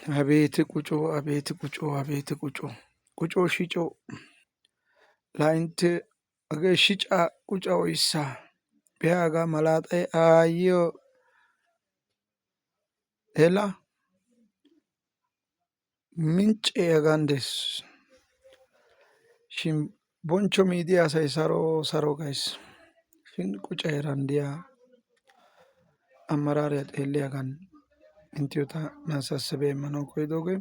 አቤት ቁጮ አቤት ቁጮ አቤት ቁጮ ቁጮ ሽጮ ላይንት ሽጫ ቁጫ ወይሳ ቢያጋ malaxay aayyiyo hela minccee hagan dees. Shin bonchcho miidiya asay saro saro gays. Shin quca heeran diya ammaraariya xeelliyagan inttiyo ta maassassabbiya immanawu koyidoogee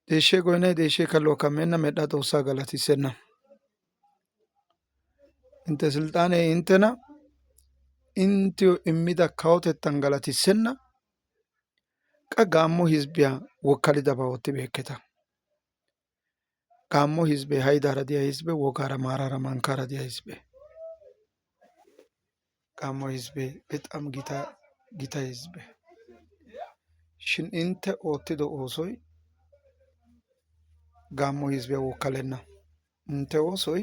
deeshshee goynay deeshshee kalluwa kammenna medhdha xoossaa galatissenna. Intte silxxaanee inttena inttiyo immida kawotettan galatissenna. Qa gaammo hizbbiya wokkalidaba oottibeekketa. Gaammo hizbbee haydaara diya hizbbe, wogaara maaraara mankkaara diya hizbbe. Gaammo hizbbee bexam gita hizbbe. Shin intte oottido oosoy gaammo hizbbiya wokkalenna. Intte oosoy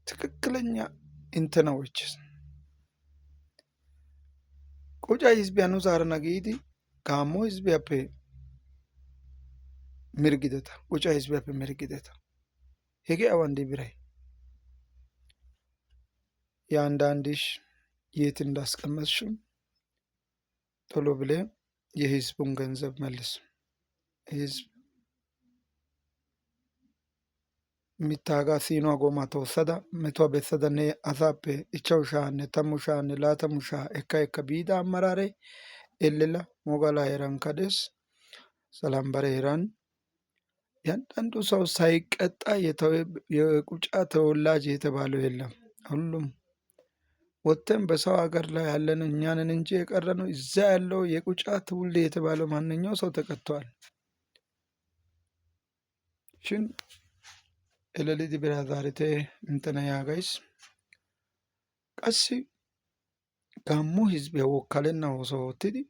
tikikkilegna inttena oychchees. Quca hizbbiya nu zaarana giidi gaammo hizbbiyappe mirggideta. Quca hizbbiyappe mirggideta. Hegee awan di biray? የአንዳንድሽ የት እንዳስቀመጥሽው ቶሎ ብለህ የህዝቡን ገንዘብ መልስ። ህዝብ mittaagaa siinuwa goomaa toossada metuwa bessadanne asaappe 5,000 10,000 20,000 ekka biida ammaraaree ellela ሞገላ heerankka des ሰላምበሬ heeran ያንዳንዱ ሰው ሳይቀጣ የቁጫ ተወላጅ የተባለው የለም። ሁሉም ወጥተን በሰው ሀገር ላይ ያለን እኛንን እንጂ የቀረነው እዛ ያለው የቁጫ ትውልድ የተባለው ማንኛው ሰው ተቀጥቷል። ሽን elelidi biraa zaarite inttena yaagays. Qassi gaammo hizbbiya wokkalenna ooso oottidi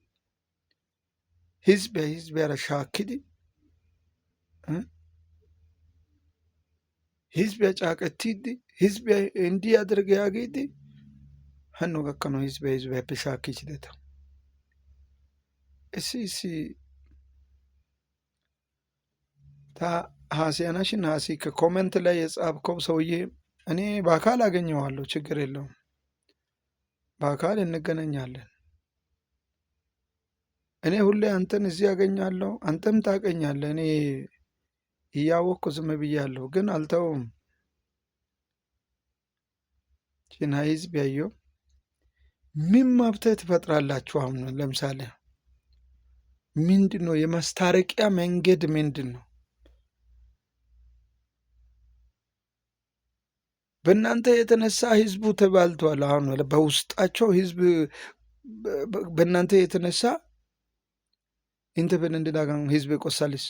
hizbbiya hizbbiyara shaakkidi hizbbiya caaqettiiddi hizbbiya endiyi adirgi yaagiiddi hanno gakkanawu hizbbiya hizbbiyappe shaakkiichchideta. issi ta haasያናሽን ሀሲክ ኮመንት ላይ የጻፍከው ሰውዬ እኔ በአካል አገኘዋለሁ፣ ችግር የለውም። በአካል እንገናኛለን። እኔ ሁሌ አንተን እዚህ ያገኛለሁ፣ አንተም ታቀኛለህ። እኔ እያወቅኩ ዝም ብያለሁ፣ ግን አልተውም። ቺና ህዝብ ያየው ምን መብት ትፈጥራላችሁ? አሁን ለምሳሌ ምንድን ነው የማስታረቂያ መንገድ ምንድን ነው? በእናንተ የተነሳ ህዝቡ ተባልቷል። አሁን በውስጣቸው ህዝብ በእናንተ የተነሳ እንተ በእንድዳጋን ህዝብ ቆሳልስ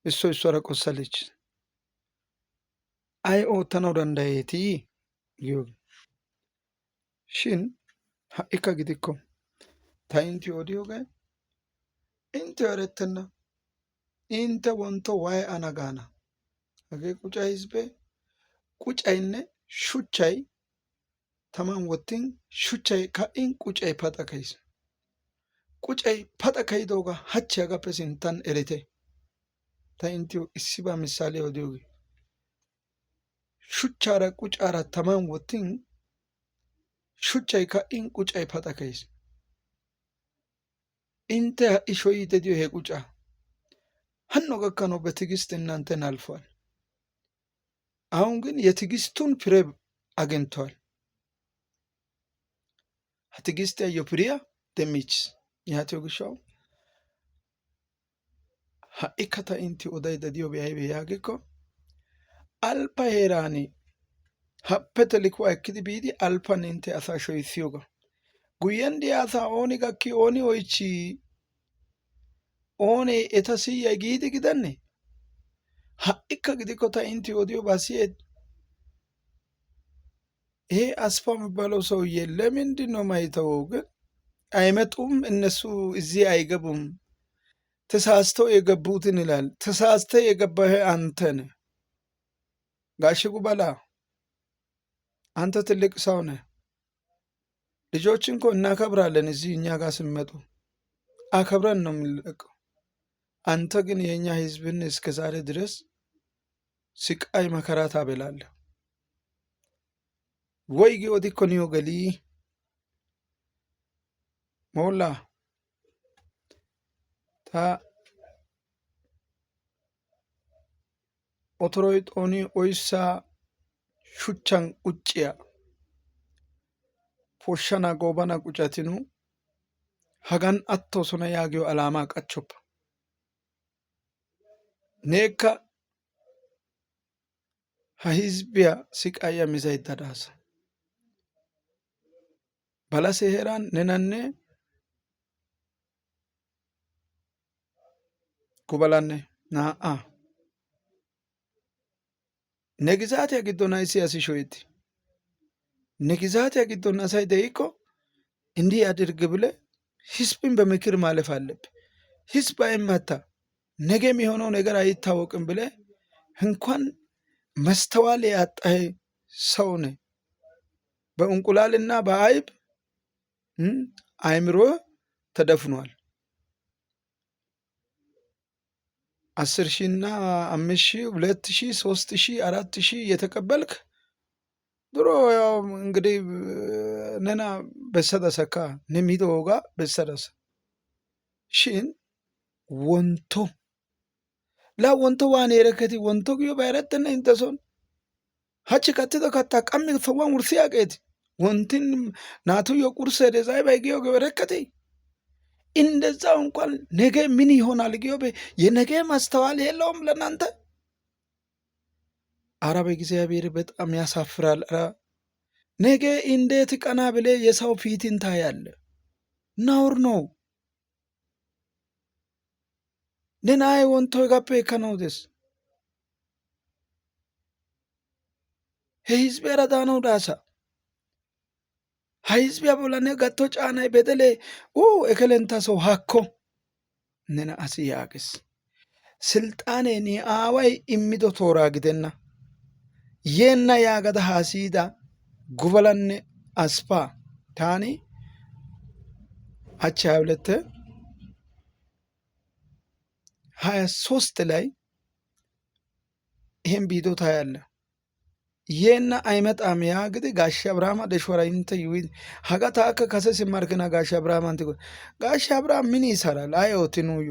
እሷራ ቆሳለች አይ ኦተናው ዳንዳየቲ ጊዮብ ሽን ሀኢካ ግዲኮ ታይንቲ ኦዲዮጋ እንተ ወረተና እንተ ወንቶ ዋይ አናጋና አገ ቁጫ ህዝቤ ቁጫይነ ሹቻይ taman wottin shuchchay ka'in qucay paxa kayiis. Qucay paxa kayidoogaa hachchi hagappe sinttan erite. Ta inttiyo issibaa misaaliya odiyogee shuchchaara qucaara taman wottin shuchchay ka'in qucay paxa kayiis. Intte ha'i sho'iidde diyo he qucaa hanno gakkanawu በትዕግስት እናንተን አልፏል። አሁን ግን የትዕግስቱን ፍሬ አግኝቷል። ትዕግስትያየሁ ፍሬያ ደሚችስ yaatiyo gishshawu ha'ikka ta intti odaydda diyobi aybee yaagikko alppa heeran happe telikuwa ekkidi biidi alppan intte asaa shoyissiyoogaa. Guyyen diya asaa ooni gakki ooni oychchii oonee eta siyiyay giidi gidennee? ha'ikka gidikko ta intti odiyoobaa siyeet ይሄ አስፋ የሚባለው ሰውዬ ለምንድን ነው ማይተወው? ግን አይመጡም፣ እነሱ እዚህ አይገቡም፣ ተሳስተው የገቡትን ይላል። ተሳስተ የገባህ አንተ ነህ ጋሽ ጉበላ፣ አንተ ትልቅ ሰው ነህ። ልጆችን እኮ እናከብራለን እዚህ እኛ ጋር ስመጡ። አከብረን ነው የምንለቀው። አንተ ግን የእኛ ህዝብን እስከ ዛሬ ድረስ ስቃይ መከራ ታበላለህ። ወይ ጊዮቲ ኮኒዮ ገሊ ሞላ ታ ኦቶሮይ ጦኒ ኦይሳ ሹቻን ቁጭያ ፖሻና ጎባና ቁጨትኑ hagan attoosona yaagiyo alaamaa qachchoppa. Neekka ha hizbbiya siqayiya mizaydda daasa. Balase heeran nenanne Kubalanne naa"aa ne gizaatiya giddon ayssi asi shoyetti? Ne gizaatiya giddon asay de'ikko እንዲህ አድርግ ብለህ ህዝብን በምክር ማለፍ አለብህ። ህዝብ አይመታ፣ ነገ የሚሆነው ነገር አይታወቅም ብለህ እንኳን መስተዋል ያጣህ ሰው ነህ። በእንቁላልና በአይብ አይምሮ ተደፍኗል። 10,000 እና 5,000 2,000 3,000 4,000 እየተቀበልክ ድሮ ያው እንግዲህ ነና በሰደሰካ ነሚዶጋ በሰደሰ ሽን ወንቶ ላ ወንቶ ዋን የረከቲ ወንቶ ግዮ ባይረተነ እንተሶን ሀች ከትቶ ከታ ቀሚ ፈዋን ውርሲ ያቄት ወንቲን ናቱ የቁርስ ደዛይ ባይጊዮ ገበረከቲ እንደዛው እንኳን ነገ ምን ይሆናል ጊዮ የነገ ማስተዋል የለውም ለናንተ። አረ በእግዚአብሔር በጣም ያሳፍራል። ነገ እንዴት ቀና ብለ የሰው ፊትን ታያለ? ነውር ነው። ነናይ ወንቶ ጋፔ ከነውደስ ህዝብ ረዳነው ዳሳ ህዝብ ያቦላነ ገቶ ጫናይ በደሌ እከለንታ ሰው ሀኮ ነና አስ ያቅስ ስልጣኔ ኒ አዋይ ኢሚዶ ቶራ ግደና የና ያገዳ ሀሲዳ ጉበላነ አስፋ ታኒ አቻ 23 ላይ ይሄን ቪዲዮ ታያለ። የና አይመጣም ያግድ ጋሽ አብርሃም ደሽወራ እንተ ይዊን ሀጋታ ከሰ ሲማርከና ጋሽ አብርሃም አንተ ጋሽ አብርሃም ምን ይሰራል? አዮትኑዩ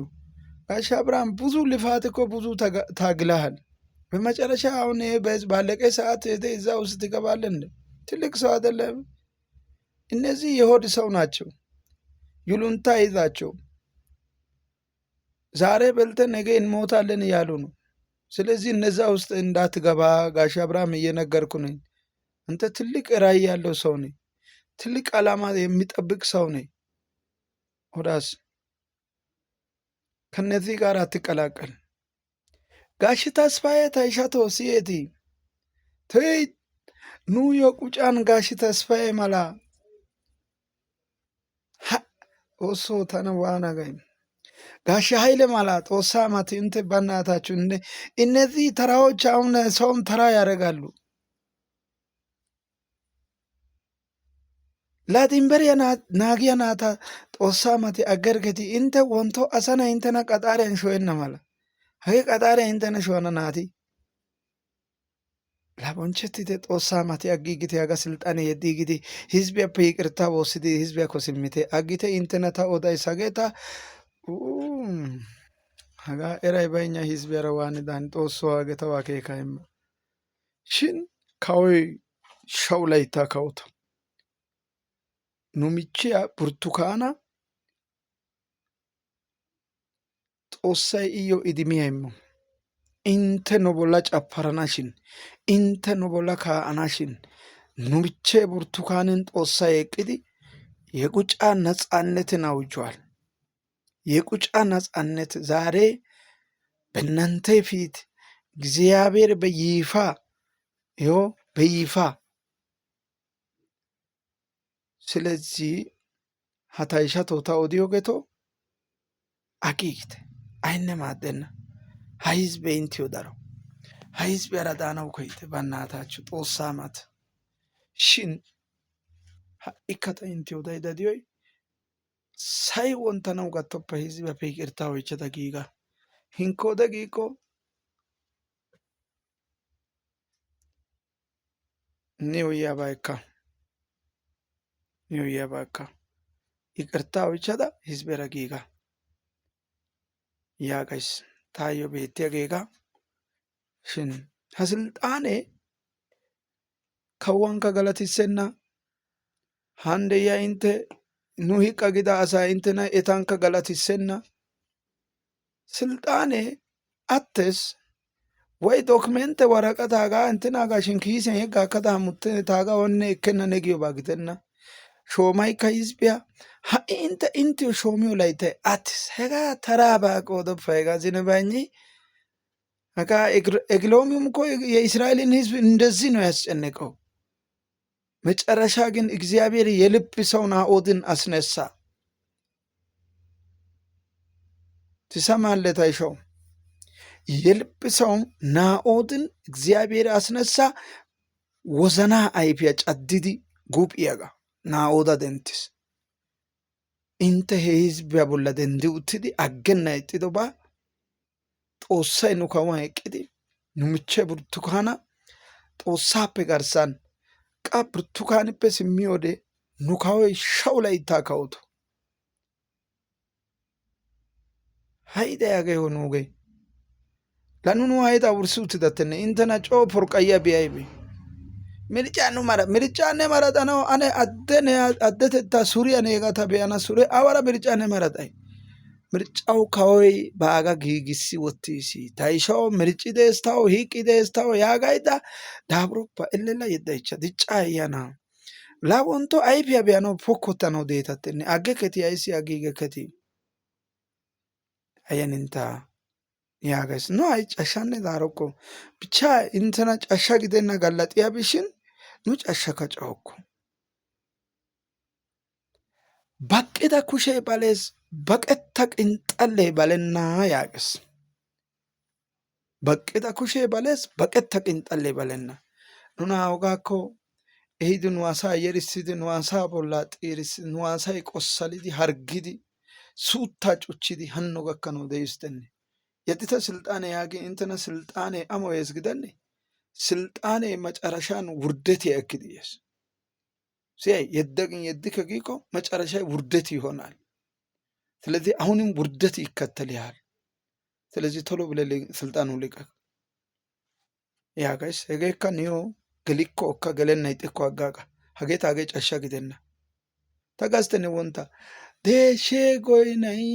ጋሽ አብርሃም ብዙ ልፋት እኮ ብዙ ታግለሃል። በመጨረሻ አሁን ባለቀ ሰዓት እዛ ውስጥ ትገባለህ እንዴ? ትልቅ ሰው አይደለም። እነዚህ የሆድ ሰው ናቸው። ይሉንታ ይዛቸው ዛሬ በልተን ነገ እንሞታለን እያሉ ነው። ስለዚህ እነዛ ውስጥ እንዳትገባ ጋሽ አብርሃም እየነገርኩ ነኝ። አንተ ትልቅ ራዕይ ያለው ሰው ነህ። ትልቅ ዓላማ የሚጠብቅ ሰው ነህ። ሆዳስ ከነዚህ ጋር አትቀላቀል። ጋሽ ተስፋዬ ታይሻቶ ሲየቲ ተይ ኑ የቁጫን ጋሽ ተስፋዬ መላ ኦሶ ተነዋናጋይ ጋሽ ኃይለ ማላ ጦሳ ማት እንተ በእናታችሁ እነዚህ ተራዎች አሁን ሰውም ተራ ያደርጋሉ። ላቲምበር ናጊያ ናታ ጦሳ ማት አገርገቲ እንተ ወንቶ አሰና እንተና ቀጣሪያን ሾየና ማላ ሀገ ቀጣሪያ እንተነ ሾና ናቲ ላቦንቸትite ጦሳ ማት አጊግቴ ያጋ ስልጣኔ የዲግዲ ህዝቢያፕ ይቅርታ ወስዲ ህዝቢያኮ ስሚቴ አጊቴ እንተነታ ኦዳይ ሳጌታ hagaa eray baynna hizbiyaara waanidan xoosso hagee tawu akeeka imma. Shin kawoy shawu layttaa kawota. Nu michchiya Burttukaana Xoossay iyyo idimiya immo. Intte nu bolla capparanashin, intte nu bolla kaa'anashin nu michchee Burttukaanin Xoossay eqqidi የቁጫ ነጻነትን አውጇል። የቁጫ ነጻነት ዛሬ በእናንተ ፊት እግዚአብሔር በይፋ ይኸው በይፋ ስለዚህ ሀታይሻ ቶታ ኦዲዮ ጌቶ አቂቅት አይነ ማደና ሀይዝቤ ኢንቲዮ ዳረው ሀይዝቤ ያራዳናው ኮይተ በእናታችሁ ጦሳ ማት ሽን ኢከታ ኢንቲዮ ዳይዳዲዮይ Say wonttanawu gattoppa hizbiyappe yiqirtaa oychchada giiga. Hinkkoode giikko niyo yiyaabaa ekka. Niyo yiyaabaa ekka. Yiqirtaa oychchada hizbiyara giiga yaagays. Taayyo beettiyageega shin ha silxxaanee kawuwankka galatissenna. Han de'iya intte nu hiqqa gida asaa inttena etankka galatissenna. Silxxaanee attees. Way dokumentte waraqataa hagaa inttenaagaa shin kiisiyan yegga ekkada hamutte taagaa oonne ekkenna ne giyobaa gidenna. Shoomaykka hizbbiya. Ha"i intte inttiyo shoomiyo layttay attiis. Hegaa taraabaa qoodoppa hegaa zine baynni hagaa ኤግሎሚውም እኮ የእስራኤልን ህዝብ እንደዚህ ነው ያስጨነቀው። መጨረሻ ግን እግዚአብሔር የልብ ሰው ናኦድን አስነሳ። ትሰማለህ ታይሻው? የልብ ሰው ናኦድን እግዚአብሔር አስነሳ። ወዘና አይፊያ ጨድዲ ጉጵያጋ ናኦዳ ደንቲስ ኢንተ ህዝቢያ ቦላ ደንዲ uttidi aggenna ixxidoba Xoossay nu kawuwan eqqidi nu michche Burttukaana Xoossaappe garssan qa Burttukaanippe simmiyode nu kawoy 1000 layttaa kawoto. Hayday hagee ho nuugee. La nu haydaa wurssi uttidattenne inttena coo porqqayyiyaabi aybee? Mirccaa ne maraxanawu ane addetettaa suriya neegaa ta be'ana sure awara mirccaa ne maraxay? Mirccawu kawoy baaga giigissi wottiis. Ta ishawu mircci dees tawu hiiqqi dees tawu yaagaydda daaburoppa ellela yeddaychcha dicca hayya na'aa. La wontto ayfiya be'anawu pokkottanawu deetattenne aggekketi ayssi agiigekketi? Hayyanintta yaagays. Nu hayi cashshanne daarokko. Bichcha inttena cashsha gidenna galla xiyabishin nu cashshakka cahokko. Baqqida kushee balees baqetta qinxxallee balenna yaagees. Baqqida kushee balees baqetta qinxxallee balenna. Nuna awugaakko ehidi nu asaa yerissidi nu asaa bollaa xiirissidi nu asay qossalidi harggidi suuttaa cuchchidi hanno gakkanawu de'isttenne. Yeddita silxxaane yaagin inttena silxxaanee amoyees gidennee? Silxxaanee macarashan wurddetiya ekkidi yees. Siyay yedda gin yeddike giikko macarashay ውርደት ይሆናል። ስለዚህ አሁንም ውርደት ይከተልሃል። ስለዚህ ቶሎ ብለህ ስልጣኑን ልቀቅ yaagays. Hegeekka niyo gelikko okka gelenna ixxikko aggaaga. Hagee taagee cashsha gidenna. Ta gasttenne wontta deeshshee goynay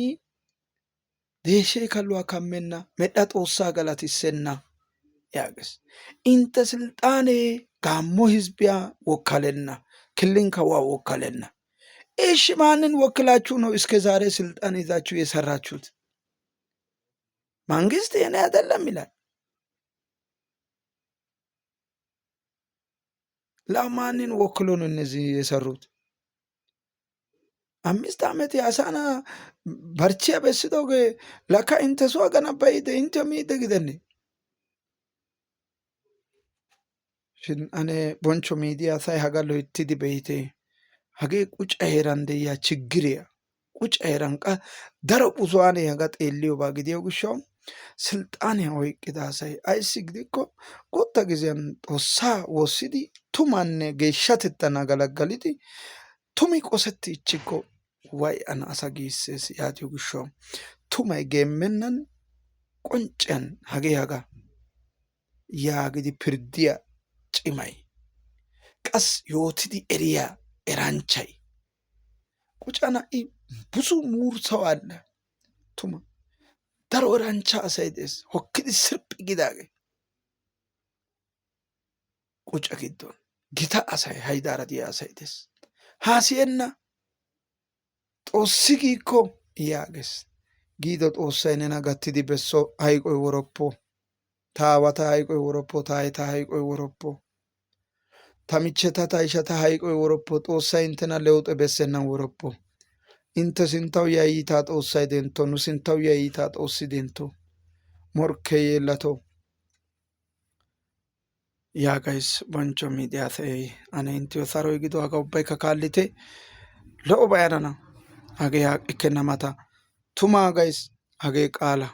deeshshee kalluwaa kammenna medhdha Xoossaa galatissenna yaagees. Intte silxxaanee gaammo hizbiyaa wokkalenna. ክልልን ከዋው ወከለና። እሺ ማንን ወክላችሁ ነው እስከ ዛሬ ስልጣን ይዛችሁ የሰራችሁት? መንግስት የኔ አይደለም ይላል። ለማንን ወክሎ ነው እነዚህ የሰሩት? 5 ዓመት ያሳና በርቺያ በስቶ ለካ እንተሱ አገናባይደ እንተ ሚደ ግደኔ shin ane bonchcho miidiya asay hagaa loyttidi be'ite. Hagee quca heeran de'iya chiggiriya. Quca heeran qa daro buzuwaanee hagaa xeelliyobaa gidiyo gishshawu silxxaaniya oyqqida asay ayssi gidikko guutta giziyan Xoossaa woossidi tumaanne geeshshatettan agalagalidi tumi qosettiichchikko way ana asa giissees. Yaatiyo gishshawu tumay geemmennan qoncciyan hagee hagaa yaagidi pirddiya cimay qas yootidi eriya eranchchay qucan ha'i buzu muruttawu aadhdha. Tuma daro eranchcha asay de'ees. Hokkidi sirphphi gidaagee quca giddon gita asay haydaara diya asay de'ees. Haasiyenna Xoossi giikko yaagees. Giido Xoossay nena gattidi besso. Hayqoy woroppo. Ta aawata hayqoy woroppo. Ta aayeta hayqoy woroppo. Ta michcheta ta ishata hayqoy woroppo. Xoossay inttena lewuxe bessennan woroppo. Intte sinttawu yayyitaa Xoossay dentto. Nu sinttawu yayyitaa Xoossi dentto. Morkkee yeellato yaagays. Bonchcho miidiyaa asay ane inttiyo saroy gido hagaa ubbaykka kaallite. Lo'obay hanana. hagee ekkenna mata tumaa gays hagee qaala.